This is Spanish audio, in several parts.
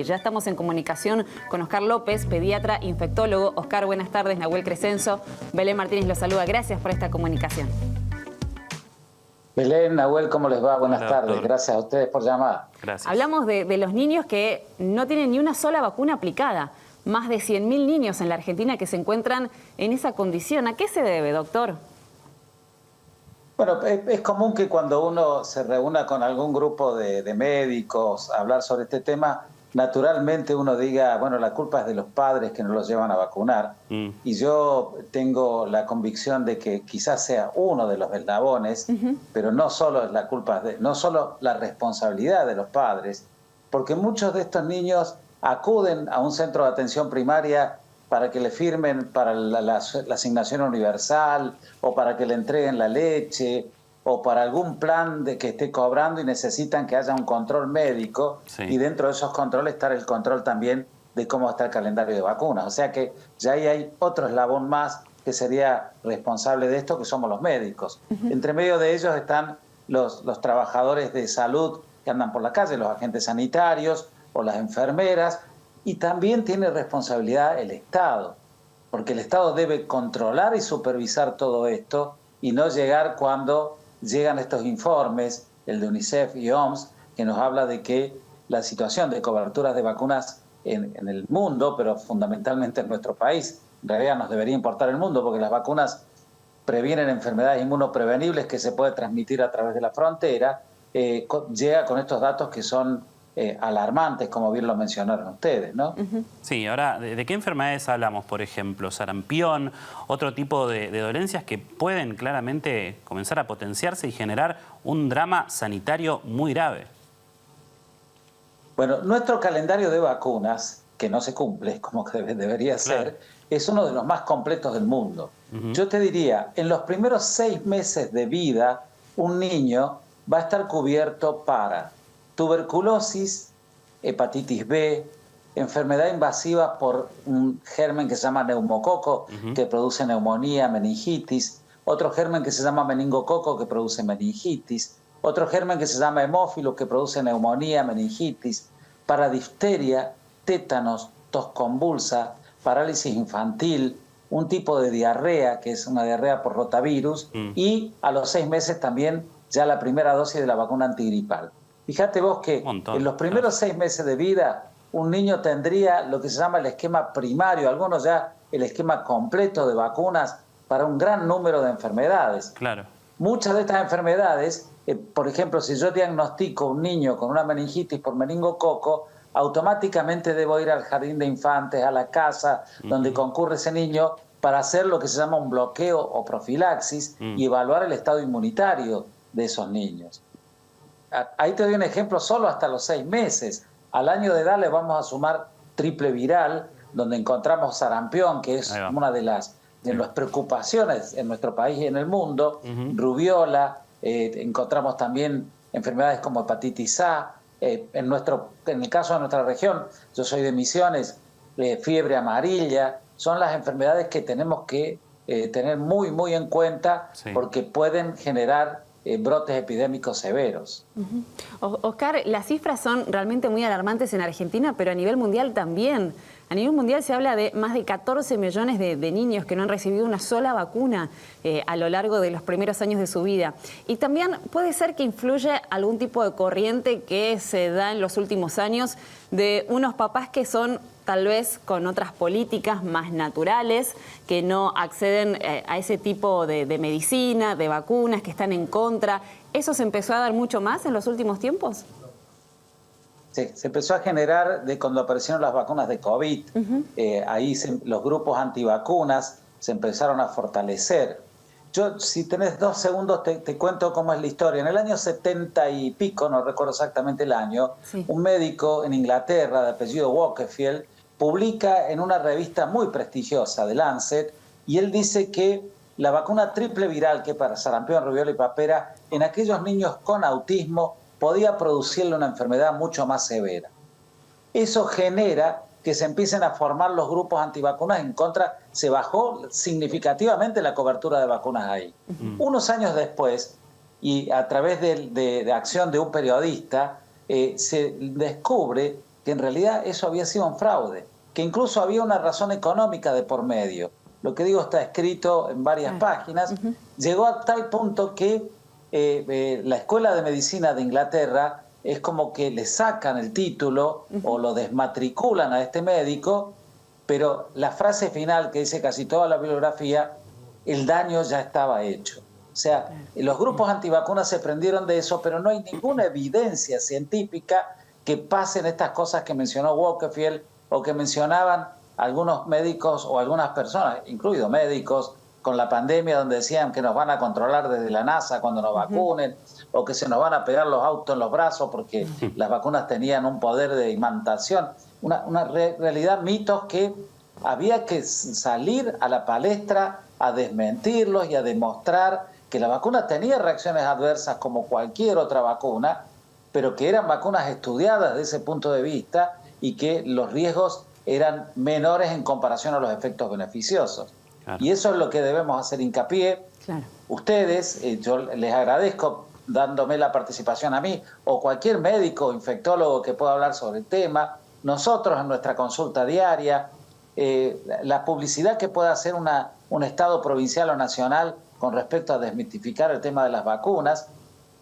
Ya estamos en comunicación con Oscar López, pediatra, infectólogo. Oscar, buenas tardes. Nahuel Crescenzo, Belén Martínez los saluda. Gracias por esta comunicación. Belén, Nahuel, ¿cómo les va? Buenas tardes. Doctor. Gracias a ustedes por llamar. Gracias. Hablamos de los niños que no tienen ni una sola vacuna aplicada. Más de 100.000 niños en la Argentina que se encuentran en esa condición. ¿A qué se debe, doctor? Bueno, es común que cuando uno se reúna con algún grupo de médicos a hablar sobre este tema, naturalmente uno diga, bueno, la culpa es de los padres que no los llevan a vacunar. Y yo tengo la convicción de que quizás sea uno de los eslabones, pero no solo es la culpa, no solo la responsabilidad de los padres, porque muchos de estos niños acuden a un centro de atención primaria para que le firmen para la asignación universal o para que le entreguen la leche o para algún plan de que esté cobrando y necesitan que haya un control médico. Sí. Y dentro de esos controles está el control también de cómo está el calendario de vacunas. O sea que ya ahí hay otro eslabón más que sería responsable de esto, que somos los médicos. Entre medio de ellos están los trabajadores de salud que andan por la calle, los agentes sanitarios o las enfermeras, y también tiene responsabilidad el Estado, porque el Estado debe controlar y supervisar todo esto y no llegar cuando llegan estos informes, el de UNICEF y OMS, que nos habla de que la situación de coberturas de vacunas en el mundo, pero fundamentalmente en nuestro país, en realidad nos debería importar el mundo, porque las vacunas previenen enfermedades inmunoprevenibles que se puede transmitir a través de la frontera, llega con estos datos que son alarmantes, como bien lo mencionaron ustedes, ¿no? Sí, ahora, ¿de qué enfermedades hablamos? Por ejemplo, sarampión, otro tipo de dolencias que pueden claramente comenzar a potenciarse y generar un drama sanitario muy grave. Bueno, nuestro calendario de vacunas, que no se cumple como que debería ser, es uno de los más completos del mundo. Yo te diría, en los primeros 6 meses de vida, un niño va a estar cubierto para tuberculosis, hepatitis B, enfermedad invasiva por un germen que se llama neumococo, que produce neumonía, meningitis, otro germen que se llama meningococo, que produce meningitis, otro germen que se llama hemófilo, que produce neumonía, meningitis, para difteria, tétanos, tos convulsa, parálisis infantil, un tipo de diarrea, que es una diarrea por rotavirus, y a los 6 meses también ya la primera dosis de la vacuna antigripal. Fíjate vos que en los primeros 6 meses de vida un niño tendría lo que se llama el esquema primario, algunos ya el esquema completo de vacunas para un gran número de enfermedades. Claro. Muchas de estas enfermedades, por ejemplo, si yo diagnostico a un niño con una meningitis por meningococo, automáticamente debo ir al jardín de infantes, a la casa donde concurre ese niño, para hacer lo que se llama un bloqueo o profilaxis y evaluar el estado inmunitario de esos niños. Ahí te doy un ejemplo solo hasta los 6 meses. Al año de edad le vamos a sumar triple viral, donde encontramos sarampión, que es una de las preocupaciones en nuestro país y en el mundo, rubiola, encontramos también enfermedades como hepatitis A, en el caso de nuestra región, yo soy de Misiones, fiebre amarilla, son las enfermedades que tenemos que tener muy en cuenta, porque pueden generar brotes epidémicos severos. Oscar, las cifras son realmente muy alarmantes en Argentina, pero a nivel mundial también. A nivel mundial se habla de más de 14 millones de niños que no han recibido una sola vacuna a lo largo de los primeros años de su vida. Y también puede ser que influya algún tipo de corriente que se da en los últimos años de unos papás que son tal vez con otras políticas más naturales, que no acceden a ese tipo de medicina, de vacunas, que están en contra. ¿Eso se empezó a dar mucho más en los últimos tiempos? Sí, se empezó a generar de cuando aparecieron las vacunas de COVID. Ahí los grupos antivacunas se empezaron a fortalecer. Yo, si tenés 2 segundos, te cuento cómo es la historia. En el año 70 y pico, no recuerdo exactamente el año, un médico en Inglaterra de apellido Wakefield publica en una revista muy prestigiosa de Lancet, y él dice que la vacuna triple viral, que para sarampión, rubiola y papera, en aquellos niños con autismo podía producirle una enfermedad mucho más severa. Eso genera que se empiecen a formar los grupos antivacunas en contra. Se bajó significativamente la cobertura de vacunas ahí. Unos años después, y a través de acción de un periodista, se descubre que en realidad eso había sido un fraude, que incluso había una razón económica de por medio. Lo que digo está escrito en varias páginas. Llegó a tal punto que la Escuela de Medicina de Inglaterra es como que le sacan el título o lo desmatriculan a este médico, pero la frase final que dice casi toda la bibliografía, el daño ya estaba hecho. O sea, los grupos antivacunas se prendieron de eso, pero no hay ninguna evidencia científica que pasen estas cosas que mencionó Walkerfield o que mencionaban algunos médicos o algunas personas, incluidos médicos, con la pandemia, donde decían que nos van a controlar desde la NASA cuando nos vacunen, o que se nos van a pegar los autos en los brazos porque las vacunas tenían un poder de imantación. Una realidad, mitos que había que salir a la palestra a desmentirlos y a demostrar que la vacuna tenía reacciones adversas como cualquier otra vacuna, pero que eran vacunas estudiadas desde ese punto de vista y que los riesgos eran menores en comparación a los efectos beneficiosos. Claro. Y eso es lo que debemos hacer hincapié. Claro. Ustedes, yo les agradezco dándome la participación a mí, o cualquier médico o infectólogo que pueda hablar sobre el tema, nosotros en nuestra consulta diaria, la publicidad que pueda hacer un Estado provincial o nacional con respecto a desmitificar el tema de las vacunas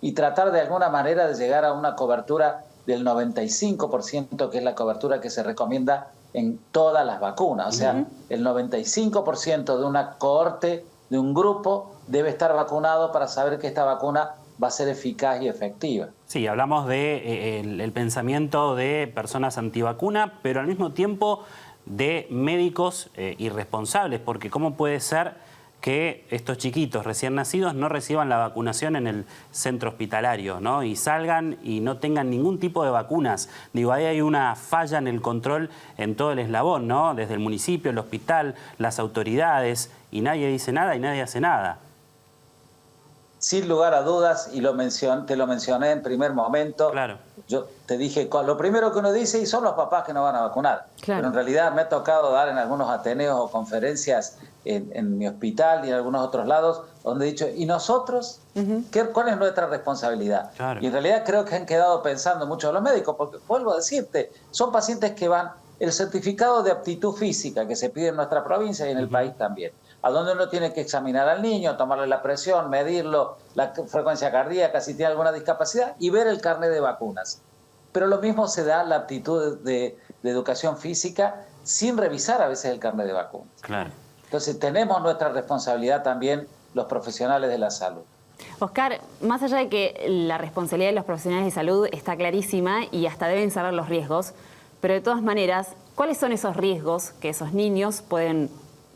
y tratar de alguna manera de llegar a una cobertura del 95%, que es la cobertura que se recomienda en todas las vacunas. O sea, el 95% de una cohorte, de un grupo, debe estar vacunado para saber que esta vacuna va a ser eficaz y efectiva. Sí, hablamos de el pensamiento de personas antivacuna, pero al mismo tiempo de médicos irresponsables, porque ¿cómo puede ser que estos chiquitos recién nacidos no reciban la vacunación en el centro hospitalario, ¿no? Y salgan y no tengan ningún tipo de vacunas? Digo, ahí hay una falla en el control en todo el eslabón, ¿no? Desde el municipio, el hospital, las autoridades, y nadie dice nada y nadie hace nada. Sin lugar a dudas, y te lo mencioné en primer momento, claro. Yo te dije, lo primero que uno dice, y son los papás que no van a vacunar. Claro. Pero en realidad me ha tocado dar en algunos ateneos o conferencias en mi hospital y en algunos otros lados, donde he dicho, ¿y nosotros? ¿Cuál es nuestra responsabilidad? Claro. Y en realidad creo que han quedado pensando mucho de los médicos, porque vuelvo a decirte, son pacientes que van, el certificado de aptitud física que se pide en nuestra provincia y en el país también, a donde uno tiene que examinar al niño, tomarle la presión, medirlo, la frecuencia cardíaca, si tiene alguna discapacidad, y ver el carnet de vacunas. Pero lo mismo se da la aptitud de educación física sin revisar a veces el carnet de vacunas. Claro. Entonces tenemos nuestra responsabilidad también los profesionales de la salud. Oscar, más allá de que la responsabilidad de los profesionales de salud está clarísima y hasta deben saber los riesgos, pero de todas maneras, ¿cuáles son esos riesgos que esos niños pueden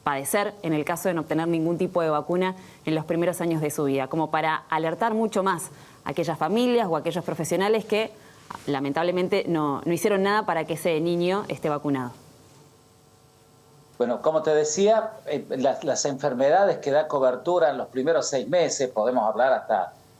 padecer en el caso de no obtener ningún tipo de vacuna en los primeros años de su vida? Como para alertar mucho más a aquellas familias o a aquellos profesionales que lamentablemente no hicieron nada para que ese niño esté vacunado. Bueno, como te decía, las enfermedades que da cobertura en los primeros 6 meses, podemos hablar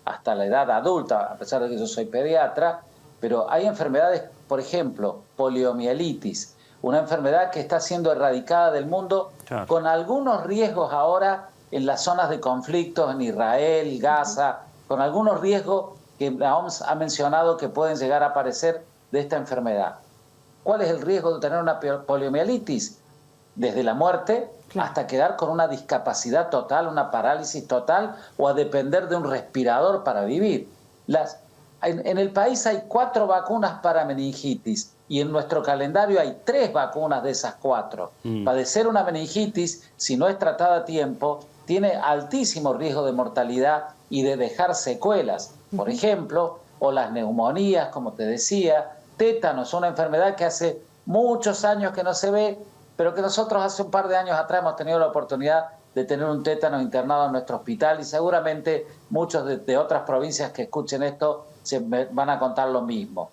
hasta la edad adulta, a pesar de que yo soy pediatra, pero hay enfermedades, por ejemplo, poliomielitis, una enfermedad que está siendo erradicada del mundo, claro, con algunos riesgos ahora en las zonas de conflictos en Israel, Gaza, con algunos riesgos que la OMS ha mencionado que pueden llegar a aparecer de esta enfermedad. ¿Cuál es el riesgo de tener una poliomielitis? Desde la muerte, claro, hasta quedar con una discapacidad total, una parálisis total, o a depender de un respirador para vivir. En el país hay 4 vacunas para meningitis y en nuestro calendario hay 3 vacunas de esas 4. Padecer una meningitis, si no es tratada a tiempo, tiene altísimo riesgo de mortalidad y de dejar secuelas. Por ejemplo, o las neumonías, como te decía, tétanos, una enfermedad que hace muchos años que no se ve, pero que nosotros hace un par de años atrás hemos tenido la oportunidad de tener un tétano internado en nuestro hospital y seguramente muchos de otras provincias que escuchen esto se van a contar lo mismo.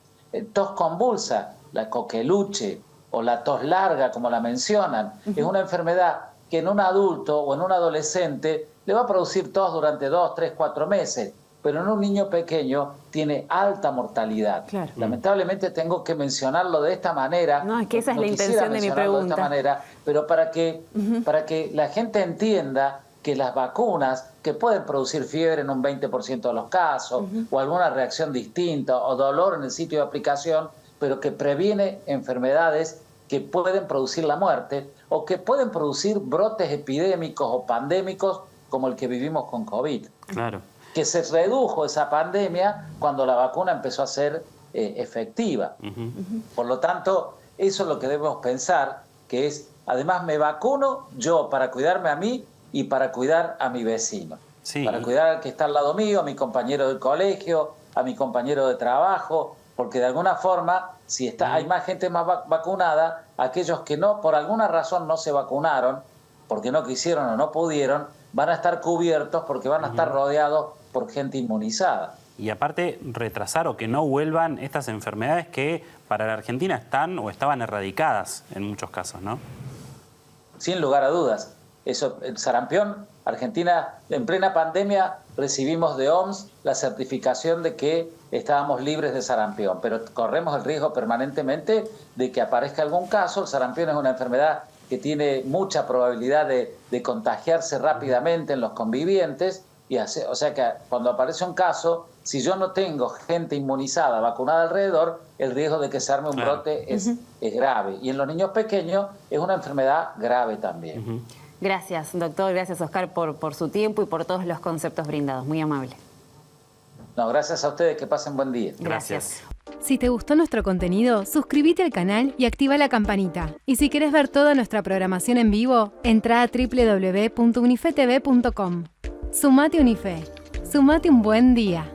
Tos convulsa, la coqueluche o la tos larga, como la mencionan, es una enfermedad que en un adulto o en un adolescente le va a producir tos durante 2, 3, 4 meses, pero en un niño pequeño tiene alta mortalidad. Claro. Lamentablemente tengo que mencionarlo de esta manera. No, es que esa es la intención de mi pregunta. De esta manera, pero para que la gente entienda que las vacunas, que pueden producir fiebre en un 20% de los casos, o alguna reacción distinta, o dolor en el sitio de aplicación, pero que previene enfermedades que pueden producir la muerte o que pueden producir brotes epidémicos o pandémicos como el que vivimos con COVID. Claro. Que se redujo esa pandemia cuando la vacuna empezó a ser efectiva. Por lo tanto, eso es lo que debemos pensar, que es, además me vacuno yo para cuidarme a mí y para cuidar a mi vecino. Sí. Para cuidar al que está al lado mío, a mi compañero del colegio, a mi compañero de trabajo, porque de alguna forma, si hay más gente más vacunada, aquellos que no, por alguna razón no se vacunaron, porque no quisieron o no pudieron, van a estar cubiertos porque van a estar rodeados por gente inmunizada. Y aparte, retrasar o que no vuelvan estas enfermedades que para la Argentina están o estaban erradicadas en muchos casos, ¿no? Sin lugar a dudas. Eso, el sarampión, Argentina, en plena pandemia recibimos de OMS la certificación de que estábamos libres de sarampión, pero corremos el riesgo permanentemente de que aparezca algún caso. El sarampión es una enfermedad que tiene mucha probabilidad de contagiarse rápidamente en los convivientes, o sea que cuando aparece un caso, si yo no tengo gente inmunizada, vacunada alrededor, el riesgo de que se arme un brote es grave. Y en los niños pequeños es una enfermedad grave también. Gracias, doctor. Gracias, Oscar, por su tiempo y por todos los conceptos brindados. Muy amable. No, gracias a ustedes. Que pasen buen día. Gracias. Si te gustó nuestro contenido, suscríbete al canal y activa la campanita. Y si querés ver toda nuestra programación en vivo, entra a www.unifetv.com. Sumate Unife. Sumate un buen día.